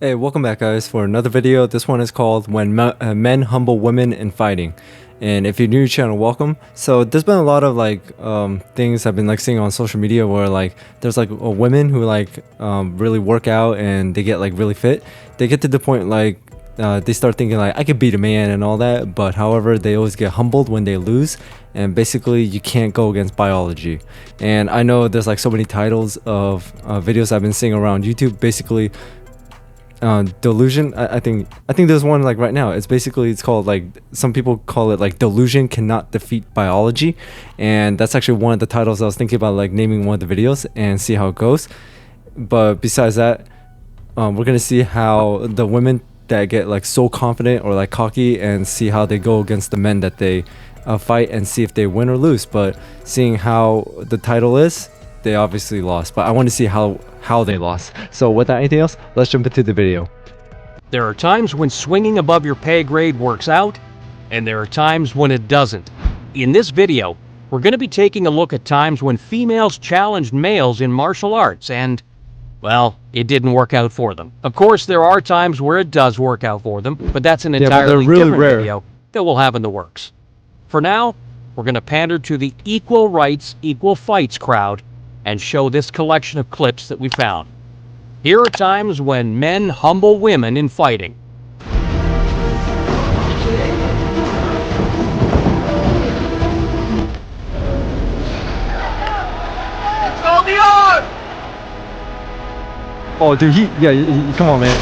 Hey, welcome back guys for another video. This one is called When Men Humble Women in Fighting. And if you're new to the channel, welcome. So there's been a lot of things I've been seeing on social media where there's women who really work out and they get really fit. They get to the point they start thinking I could beat a man and all that, but however they always get humbled when they lose, and basically you can't go against biology. And I know there's so many titles of videos I've been seeing around YouTube, basically Delusion. I think there's one right now. It's called some people call it Delusion cannot defeat biology, and that's actually one of the titles I was thinking about naming one of the videos and see how it goes. But besides that, we're gonna see how the women that get so confident or cocky, and see how they go against the men that they fight, and see if they win or lose. But seeing how the title is, they obviously lost, but I want to see how they lost. So without anything else, let's jump into the video. There are times when swinging above your pay grade works out, and there are times when it doesn't. In this video, we're going to be taking a look at times when females challenged males in martial arts and, well, it didn't work out for them. Of course, there are times where it does work out for them, but that's an entirely different video that we'll have in the works. For now, we're going to pander to the equal rights, equal fights crowd and show this collection of clips that we found. Here are times when men humble women in fighting. Call the arm! Oh dude, come on man.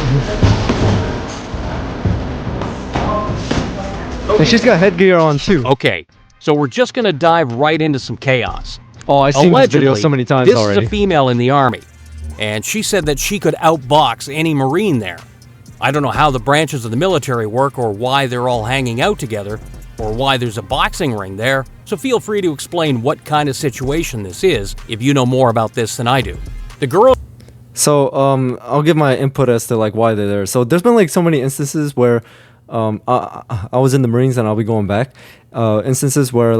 And she's got headgear on too. Okay, so we're just gonna dive right into some chaos. Oh, I've seen this video so many times already. This is a female in the Army, and she said that she could outbox any Marine there. I don't know how the branches of the military work, or why they're all hanging out together, or why there's a boxing ring there, so feel free to explain what kind of situation this is if you know more about this than I do. The girl... So, I'll give my input as to why they're there. So there's been so many instances where I was in the Marines, and I'll be going back. Instances where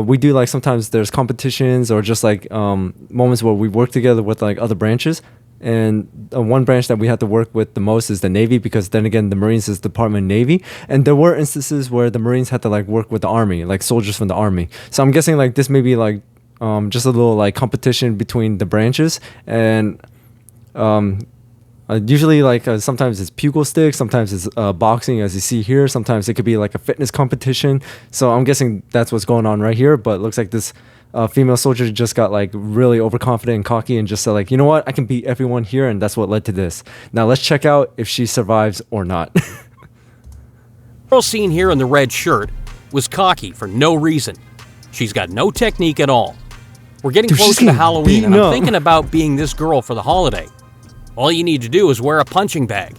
we do sometimes there's competitions, or just moments where we work together with other branches. And one branch that we have to work with the most is the Navy, because then again the Marines is Department of Navy, and there were instances where the Marines had to work with the Army, soldiers from the Army. So I'm guessing this may be just a little competition between the branches. And usually sometimes it's pugil sticks, sometimes it's boxing, as you see here, sometimes it could be a fitness competition. So I'm guessing that's what's going on right here. But it looks like this female soldier just got really overconfident and cocky, and just said you know what, I can beat everyone here, and that's what led to this. Now let's check out if she survives or not. The girl seen here in the red shirt was cocky for no reason. She's got no technique at all. We're getting close to Halloween, and I'm thinking about being this girl for the holiday. All you need to do is wear a punching bag.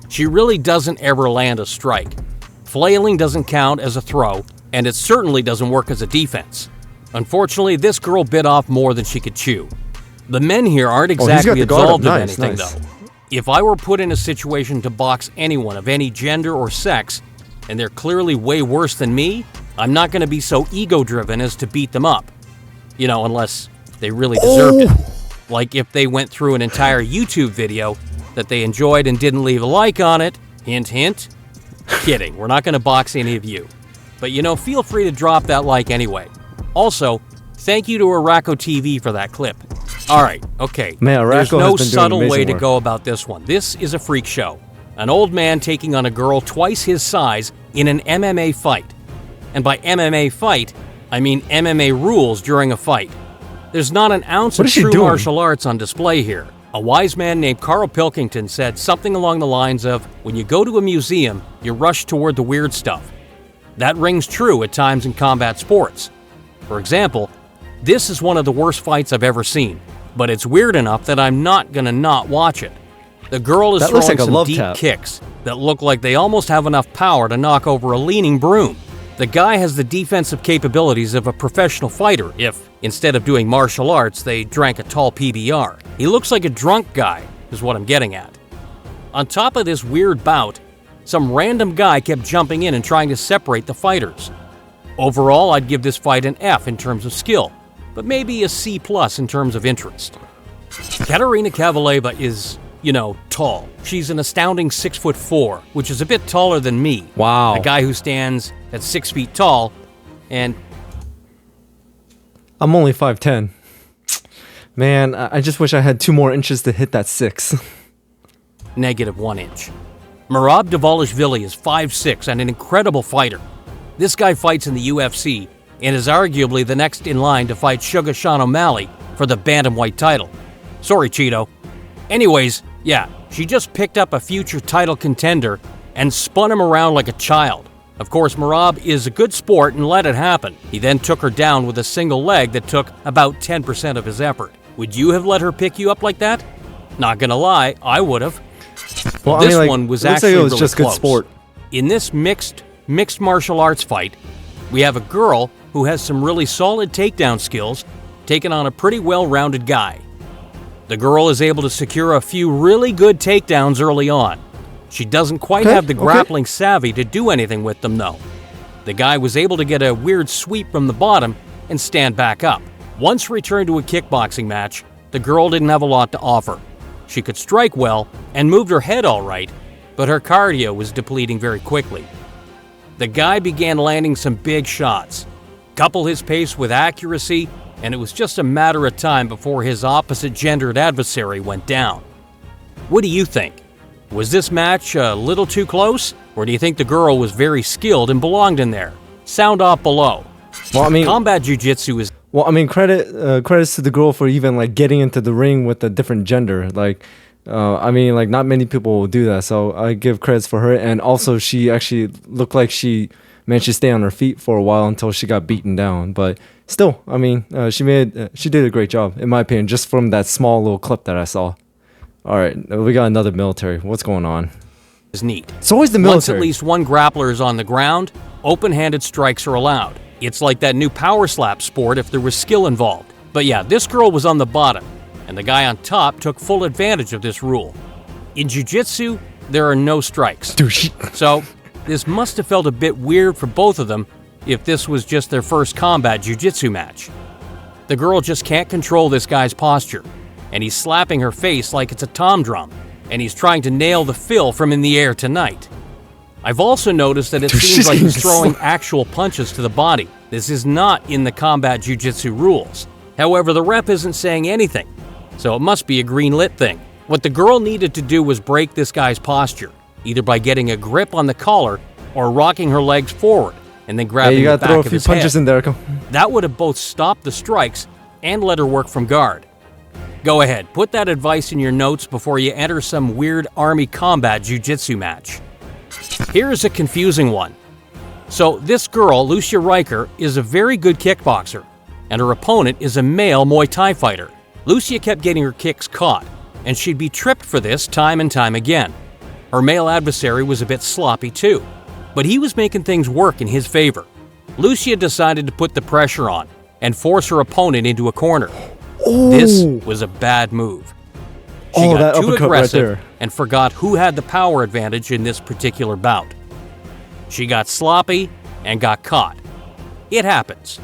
She really doesn't ever land a strike. Flailing doesn't count as a throw, and it certainly doesn't work as a defense. Unfortunately, this girl bit off more than she could chew. The men here aren't exactly absolved of anything, though. If I were put in a situation to box anyone of any gender or sex, and they're clearly way worse than me, I'm not going to be so ego-driven as to beat them up. You know, unless they really deserved it. Like if they went through an entire YouTube video that they enjoyed and didn't leave a like on it. Hint, hint. Kidding, we're not going to box any of you. But feel free to drop that like anyway. Also, thank you to Araco TV for that clip. Alright, okay. Man, there's no subtle way to go about this one. This is a freak show. An old man taking on a girl twice his size in an MMA fight. And by MMA fight, I mean MMA rules during a fight. There's not an ounce of true martial arts on display here. A wise man named Carl Pilkington said something along the lines of, when you go to a museum, you rush toward the weird stuff. That rings true at times in combat sports. For example, this is one of the worst fights I've ever seen, but it's weird enough that I'm not gonna not watch it. The girl is throwing some deep kicks that look like they almost have enough power to knock over a leaning broom. The guy has the defensive capabilities of a professional fighter if, instead of doing martial arts, they drank a tall PBR. He looks like a drunk guy, is what I'm getting at. On top of this weird bout, some random guy kept jumping in and trying to separate the fighters. Overall, I'd give this fight an F in terms of skill, but maybe a C+ in terms of interest. Katerina Kavaleva is you know, tall. She's an astounding 6'4", which is a bit taller than me. Wow. A guy who stands at 6 feet tall, and I'm only 5'10". Man, I just wish I had 2 more inches to hit that 6. -1 inch. Merab Dvalishvili is 5'6" and an incredible fighter. This guy fights in the UFC and is arguably the next in line to fight Sugar Sean O'Malley for the bantamweight title. Sorry, Cheeto. Anyways, yeah, she just picked up a future title contender and spun him around like a child. Of course, Merab is a good sport and let it happen. He then took her down with a single leg that took about 10% of his effort. Would you have let her pick you up like that? Not gonna lie, I would have. Well, This one was actually it was really just close. good sport. In this mixed martial arts fight, we have a girl who has some really solid takedown skills taking on a pretty well-rounded guy. The girl is able to secure a few really good takedowns early on. She doesn't quite have the grappling savvy to do anything with them, though. The guy was able to get a weird sweep from the bottom and stand back up. Once returned to a kickboxing match, the girl didn't have a lot to offer. She could strike well and moved her head all right, but her cardio was depleting very quickly. The guy began landing some big shots. Couple his pace with accuracy, and it was just a matter of time before his opposite-gendered adversary went down. What do you think? Was this match a little too close, or do you think the girl was very skilled and belonged in there? Sound off below. Well, I mean, combat jiu-jitsu is... Well, I mean, credits to the girl for even like getting into the ring with a different gender. Like, I mean, like not many people will do that, so I give credits for her. And also, she actually looked like she managed to stay on her feet for a while until she got beaten down. But still, I mean, she did a great job in my opinion, just from that small little clip that I saw. All right, we got another military. What's going on? Is neat. It's always the military. Once at least one grappler is on the ground, open-handed strikes are allowed. It's like that new power slap sport if there was skill involved. But yeah, this girl was on the bottom, and the guy on top took full advantage of this rule. In jiu-jitsu, there are no strikes. So this must have felt a bit weird for both of them if this was just their first combat jiu-jitsu match. The girl just can't control this guy's posture, and he's slapping her face like it's a tom drum, and he's trying to nail the fill from in the air tonight. I've also noticed that it seems like he's throwing actual punches to the body. This is not in the combat jiu-jitsu rules. However, the ref isn't saying anything, so it must be a green lit thing. What the girl needed to do was break this guy's posture, either by getting a grip on the collar or rocking her legs forward and then grabbing the back of his head. You gotta throw a few punches in there. That would have both stopped the strikes and let her work from guard. Go ahead, put that advice in your notes before you enter some weird army combat jiu-jitsu match. Here's a confusing one. So this girl, Lucia Riker, is a very good kickboxer, and her opponent is a male Muay Thai fighter. Lucia kept getting her kicks caught, and she'd be tripped for this time and time again. Her male adversary was a bit sloppy too, but he was making things work in his favor. Lucia decided to put the pressure on and force her opponent into a corner. Oh. This was a bad move. She got too aggressive and forgot who had the power advantage in this particular bout. She got sloppy and got caught. It happens.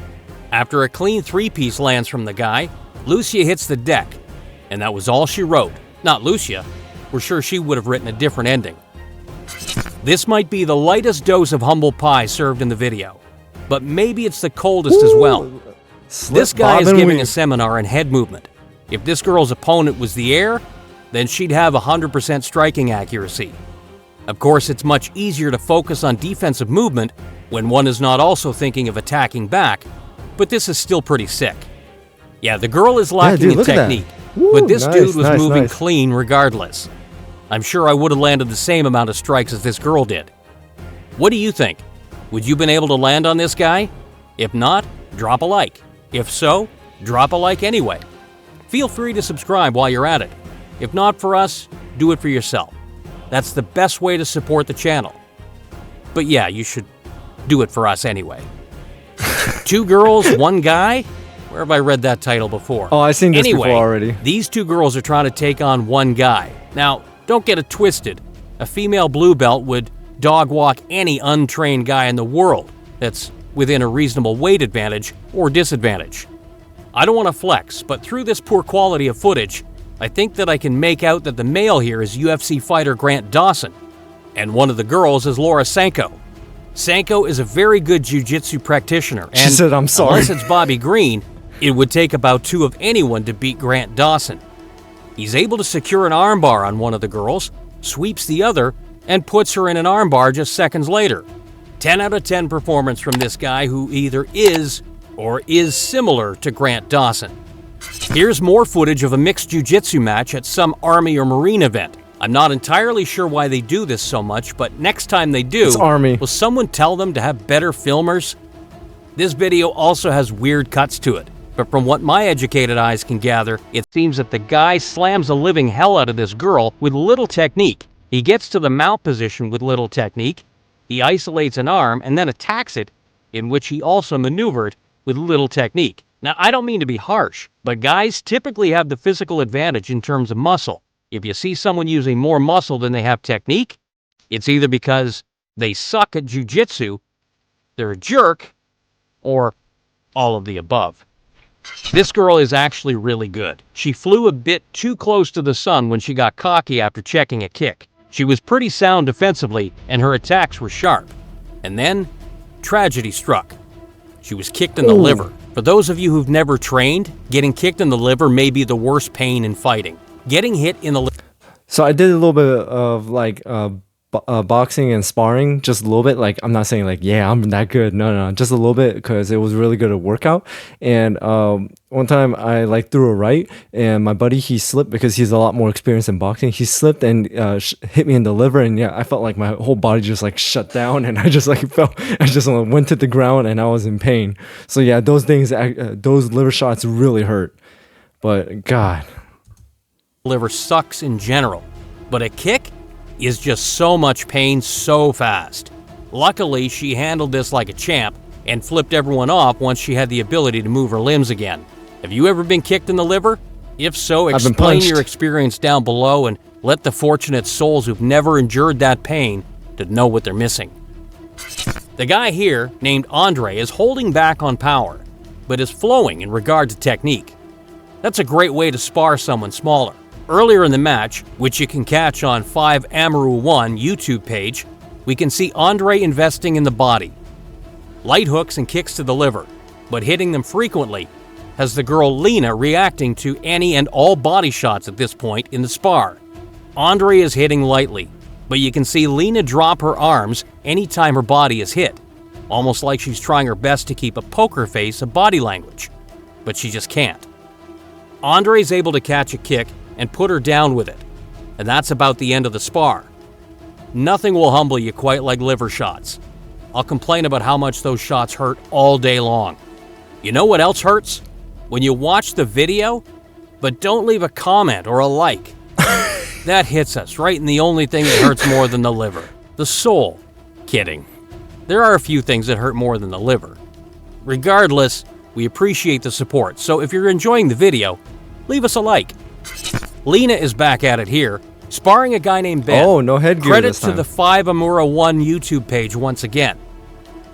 After a clean three-piece lands from the guy, Lucia hits the deck, and that was all she wrote. Not Lucia. We're sure she would have written a different ending. This might be the lightest dose of humble pie served in the video, but maybe it's the coldest as well. This guy is giving a seminar in head movement. If this girl's opponent was the air, then she'd have 100% striking accuracy. Of course, it's much easier to focus on defensive movement when one is not also thinking of attacking back, but this is still pretty sick. Yeah, the girl is lacking in technique, but this dude was moving clean regardless. I'm sure I would have landed the same amount of strikes as this girl did. What do you think? Would you been able to land on this guy? If not, drop a like. If so, drop a like anyway. Feel free to subscribe while you're at it. If not for us, do it for yourself. That's the best way to support the channel. But yeah, you should do it for us anyway. Two girls, one guy? Where have I read that title before? Oh, I've seen this before already. These two girls are trying to take on one guy. Now, don't get it twisted. A female blue belt would dog walk any untrained guy in the world that's within a reasonable weight advantage or disadvantage. I don't want to flex, but through this poor quality of footage, I think that I can make out that the male here is UFC fighter Grant Dawson, and one of the girls is Laura Sanko. Sanko is a very good jiu-jitsu practitioner, and She said, "I'm sorry." unless it's Bobby Green, it would take about 2 of anyone to beat Grant Dawson. He's able to secure an armbar on one of the girls, sweeps the other, and puts her in an armbar just seconds later. 10 out of 10 performance from this guy who either is or is similar to Grant Dawson. Here's more footage of a mixed jiu-jitsu match at some Army or Marine event. I'm not entirely sure why they do this so much, but next time they do, It's Army. will someone tell them to have better filmers? This video also has weird cuts to it, but from what my educated eyes can gather, it seems that the guy slams the living hell out of this girl with little technique. He gets to the mount position with little technique, he isolates an arm and then attacks it, in which he also maneuvered with little technique. Now, I don't mean to be harsh, but guys typically have the physical advantage in terms of muscle. If you see someone using more muscle than they have technique, it's either because they suck at jiu-jitsu, they're a jerk, or all of the above. This girl is actually really good. She flew a bit too close to the sun when she got cocky after checking a kick. She was pretty sound defensively, and her attacks were sharp. And then, tragedy struck. She was kicked in the liver. For those of you who've never trained, getting kicked in the liver may be the worst pain in fighting. Getting hit in the liver. So I did a little bit of like boxing and sparring, just a little bit. Like, I'm not saying like, yeah, I'm that good. No, just a little bit, because it was really good at workout. And one time I like threw a right, and my buddy, he slipped because he's a lot more experienced in boxing. He slipped and hit me in the liver, and yeah, I felt like my whole body just like shut down, and I just like felt, I just went to the ground, and I was in pain. So yeah, those things, those liver shots really hurt. But God. Liver sucks in general, but a kick is just so much pain so fast. Luckily, she handled this like a champ and flipped everyone off once she had the ability to move her limbs again. Have you ever been kicked in the liver? If so, explain your experience down below and let the fortunate souls who've never endured that pain to know what they're missing. The guy here, named Andre, is holding back on power, but is flowing in regard to technique. That's a great way to spar someone smaller. Earlier in the match, which you can catch on 5Amaru1 YouTube page, we can see Andre investing in the body. Light hooks and kicks to the liver, but hitting them frequently, has the girl Lena reacting to any and all body shots at this point in the spar. Andre is hitting lightly, but you can see Lena drop her arms anytime her body is hit, almost like she's trying her best to keep a poker face of body language, but she just can't. Andre's able to catch a kick and put her down with it, and that's about the end of the spar. Nothing will humble you quite like liver shots. I'll complain about how much those shots hurt all day long. You know what else hurts? When you watch the video, but don't leave a comment or a like. That hits us right in the only thing that hurts more than the liver. The soul. Kidding. There are a few things that hurt more than the liver. Regardless, we appreciate the support, so if you're enjoying the video, leave us a like. Lena is back at it here, sparring a guy named Ben. Oh, no headgear Credits this time. to the 5Amura1 YouTube page once again.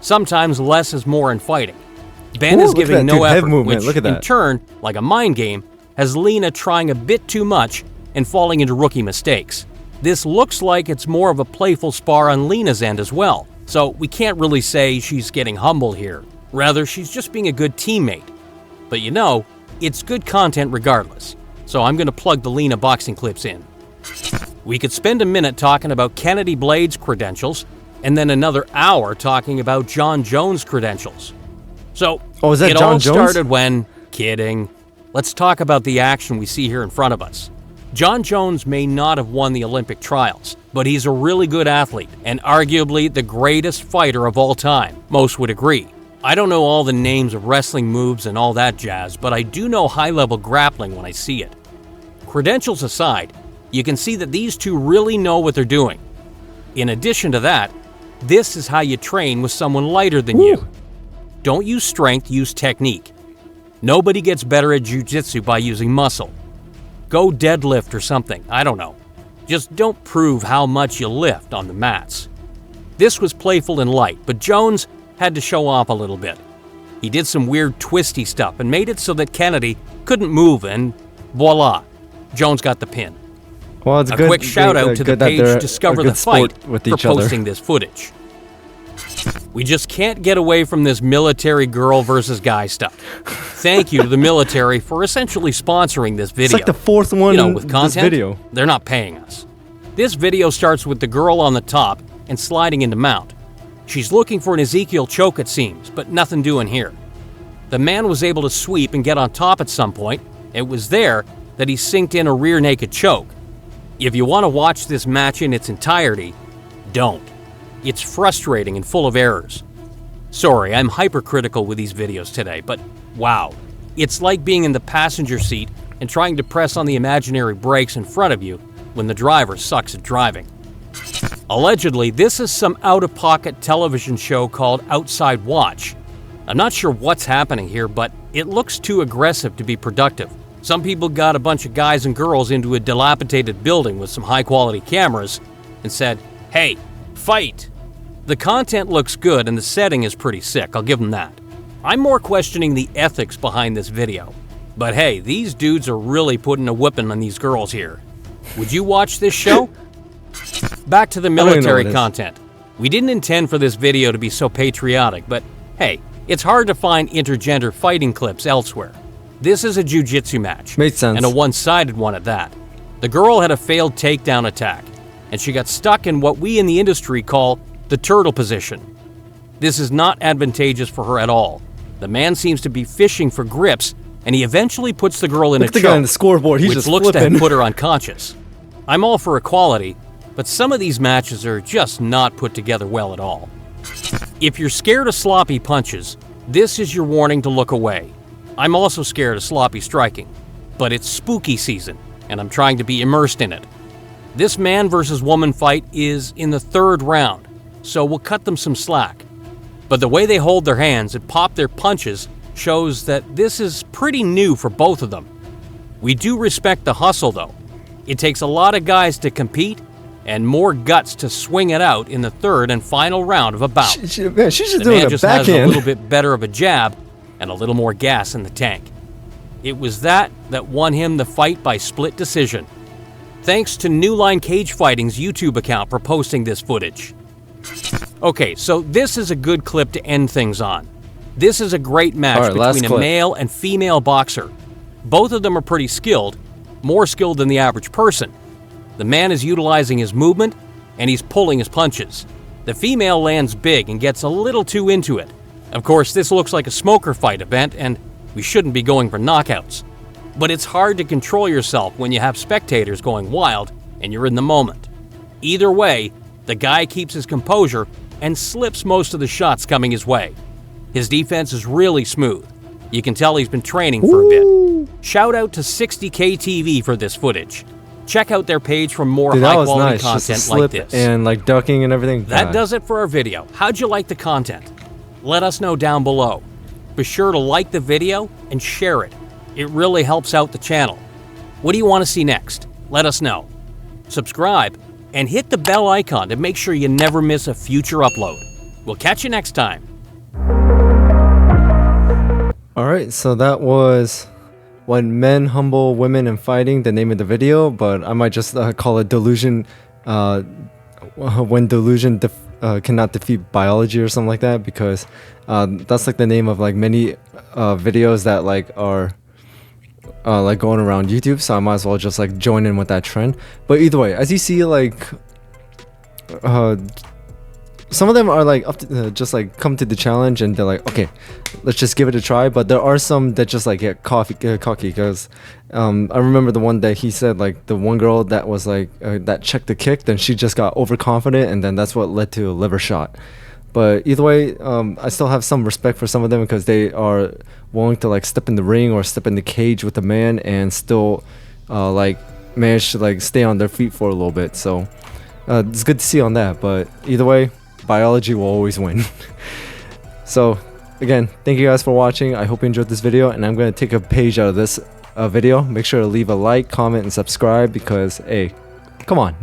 Sometimes less is more in fighting. Ben is giving no effort, which in turn, like a mind game, has Lena trying a bit too much and falling into rookie mistakes. This looks like it's more of a playful spar on Lena's end as well, so we can't really say she's getting humble here. Rather, she's just being a good teammate. But you know, it's good content regardless, so I'm going to plug the Lena boxing clips in. We could spend a minute talking about Kennedy Blade's credentials, and then another hour talking about John Jones' credentials. So, it all started when... Kidding. Let's talk about the action we see here in front of us. John Jones may not have won the Olympic trials, but he's a really good athlete, and arguably the greatest fighter of all time. Most would agree. I don't know all the names of wrestling moves and all that jazz, but I do know high-level grappling when I see it. Credentials aside, you can see that these two really know what they're doing. In addition to that, this is how you train with someone lighter than you. Don't use strength, use technique. Nobody gets better at jiu-jitsu by using muscle. Go deadlift or something, I don't know. Just don't prove how much you lift on the mats. This was playful and light, but Jones had to show off a little bit. He did some weird twisty stuff and made it so that Kennedy couldn't move, and voila. Jones got the pin. Well, it's A good, quick shout out to the good that page they're Discover a the good sport Fight with for each other. posting this footage. We just can't get away from this military girl versus guy stuff. Thank you to the military for essentially sponsoring this video. It's like the fourth one with in content, this video. they're not paying us. This video starts with the girl on the top and sliding into mount. She's looking for an Ezekiel choke, it seems, but nothing doing here. The man was able to sweep and get on top at some point. It was there that he synced in a rear naked choke. If you want to watch this match in its entirety, don't. It's frustrating and full of errors. Sorry, I'm hypercritical with these videos today, but wow. It's like being in the passenger seat and trying to press on the imaginary brakes in front of you when the driver sucks at driving. Allegedly, this is some out-of-pocket television show called Outside Watch. I'm not sure what's happening here, but it looks too aggressive to be productive. Some people got a bunch of guys and girls into a dilapidated building with some high-quality cameras and said, "Hey, fight!" The content looks good and the setting is pretty sick, I'll give them that. I'm more questioning the ethics behind this video. But hey, these dudes are really putting a whipping on these girls here. Would you watch this show? Back to the military content. We didn't intend for this video to be so patriotic, but hey, it's hard to find intergender fighting clips elsewhere. This is a jiu-jitsu match. Makes sense. And a one-sided one at that. The girl had a failed takedown attack, and she got stuck in what we in the industry call the turtle position. This is not advantageous for her at all. The man seems to be fishing for grips, and he eventually puts the girl in a choke, the guy on the scoreboard. He's which just looks to flipping. have put her unconscious. I'm all for equality, but some of these matches are just not put together well at all. If you're scared of sloppy punches, this is your warning to look away. I'm also scared of sloppy striking, but it's spooky season, and I'm trying to be immersed in it. This man versus woman fight is in the third round, so we'll cut them some slack. But the way they hold their hands and pop their punches shows that this is pretty new for both of them. We do respect the hustle, though. It takes a lot of guys to compete and more guts to swing it out in the third and final round of a bout. She's just The doing man a just has a backhand. little bit better of a jab and a little more gas in the tank. It was that won him the fight by split decision. Thanks to New Line Cage Fighting's YouTube account for posting this footage. Okay, so this is a good clip to end things on. This is a great match between a male and female boxer. Both of them are pretty skilled, more skilled than the average person. The man is utilizing his movement, and he's pulling his punches. The female lands big and gets a little too into it. Of course, this looks like a smoker fight event, and we shouldn't be going for knockouts. But it's hard to control yourself when you have spectators going wild and you're in the moment. Either way, the guy keeps his composure and slips most of the shots coming his way. His defense is really smooth. You can tell he's been training for a bit. Shout out to 60K TV for this footage. Check out their page for more high-quality content like this. And like ducking and everything. That does it for our video. How'd you like the content? Let us know down below. Be sure to like the video and share it. It really helps out the channel. What do you want to see next? Let us know. Subscribe and hit the bell icon to make sure you never miss a future upload. We'll catch you next time. Alright, so that was When Men Humble Women in Fighting, the name of the video, but I might just call it Delusion, When Delusion Cannot Defeat Biology or something like that, because that's like the name of like many videos that like are like going around YouTube, so I might as well just like join in with that trend. But either way, as you see, like some of them are like up to, just like come to the challenge and they're like, okay, let's just give it a try. But there are some that just like get cocky because I remember the one that he said, like the one girl that was like that checked the kick, then she just got overconfident, and then that's what led to a liver shot. But either way, I still have some respect for some of them because they are willing to like step in the ring or step in the cage with the man and still like manage to like stay on their feet for a little bit. So it's good to see on that. But either way, biology will always win. So again, thank you guys for watching. I hope you enjoyed this video, and I'm going to take a page out of this video. Make sure to leave a like, comment, and subscribe because, hey, come on.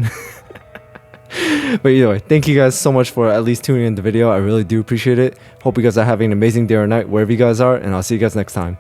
But either way, thank you guys so much for at least tuning in the video. I really do appreciate it. Hope you guys are having an amazing day or night wherever you guys are, and I'll see you guys next time.